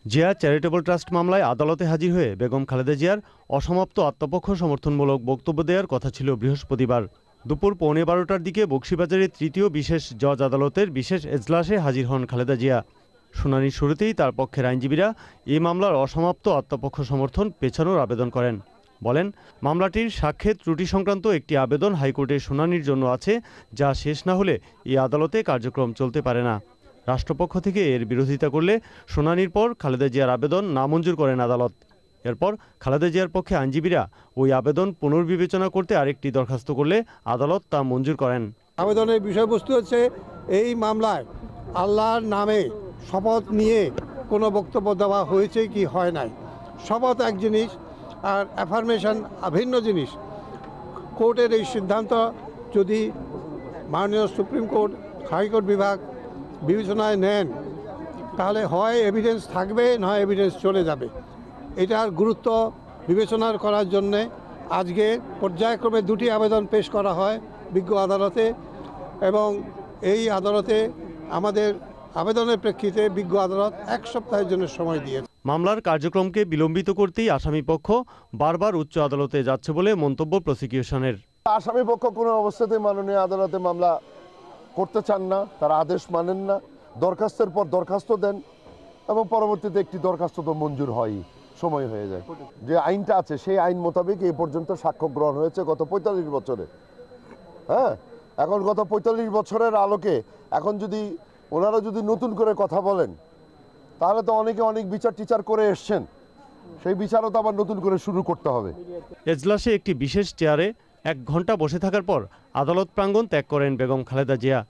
Zia charitable trust মামলায় আদালতে হাজির হয়ে বেগম খালেদা জিয়ার অসমাপ্ত আত্মপক্ষ সমর্থনমূলক বক্তব্য দেওয়ার কথা ছিল বৃহস্পতিবার। দুপুর 12:15টার দিকে বকশীবাজারের তৃতীয় বিশেষ জজ আদালতের বিশেষ এজলাসে হাজির হন খালেদা জিয়া। শুনানির শুরুতেই তার পক্ষের আইনজীবীরা এই মামলার অসমাপ্ত আত্মপক্ষ সমর্থন পেছানোর আবেদন করেন। বলেন, মামলাটির সাক্ষ্যের ত্রুটি সংক্রান্ত একটি আবেদন হাইকোর্টে শুনানির জন্য আছে, যা শেষ না হলে এই আদালতে কার্যক্রম চলতে পারে না। রাষ্ট্রপক্ষ থেকে এর বিরোধিতা করলে শুনানির পর খালেদা জিয়ার আবেদন নামঞ্জুর করেন আদালত। এরপর খালেদা জিয়ার পক্ষে আইনজীবীরা ওই আবেদন পুনর্বিবেচনা করতে আরেকটি দরখাস্ত করলে আদালত তা মঞ্জুর করেন। আবেদনের বিষয়বস্তু হচ্ছে, এই মামলায় আল্লাহর নামে শপথ নিয়ে কোনো বক্তব্য দেওয়া হয়েছে কি হয় নাই। শপথ এক জিনিস আর অ্যাফার্মেশন ভিন্ন জিনিস। কোর্টের এই সিদ্ধান্ত যদি মাননীয় সুপ্রিম কোর্ট, হাইকোর্ট বিভাগ বিবেচনায় নেন, তাহলে হয় এভিডেন্স থাকবে, নয় এভিডেন্স চলে যাবে। এটার গুরুত্ব বিবেচনা করার জন্যে আজকে পর্যায়ক্রমে দুটি আবেদন পেশ করা হয় বিজ্ঞ আদালতে, এবং এই আদালতে আমাদের আবেদনের প্রেক্ষিতে বিজ্ঞ আদালত 1 সপ্তাহের জন্য সময় দিয়েছে। মামলার কার্যক্রমকে বিলম্বিত করতেই আসামি পক্ষ বারবার উচ্চ আদালতে যাচ্ছে বলে মন্তব্য প্রসিকিউশনের। আসামি পক্ষ কোনো অবস্থাতেই মাননীয় আদালতে মামলা করতে চান না, তারা আদেশ মানেন না, দরখাস্তের পর দরখাস্ত দেন এবং পরবর্তীতে একটি দরখাস্ত তো মঞ্জুর হয়ই, সময় হয়ে যায়। যে আইনটা আছে সেই আইন মোতাবেক এই পর্যন্ত সাক্ষ্য গ্রহণ হয়েছে গত 45 বছরে। হ্যাঁ, এখন গত 45 বছরের আলোকে এখন যদি ওনারা যদি নতুন করে কথা বলেন, তাহলে তো অনেকে অনেক বিচার টিচার করে এসছেন, সেই বিচারও তো আবার নতুন করে শুরু করতে হবে। এজলাসে একটি বিশেষ চেয়ারে 1 ঘন্টা বসে থাকার পর আদালত প্রাঙ্গণ ত্যাগ করেন বেগম খালেদা জিয়া।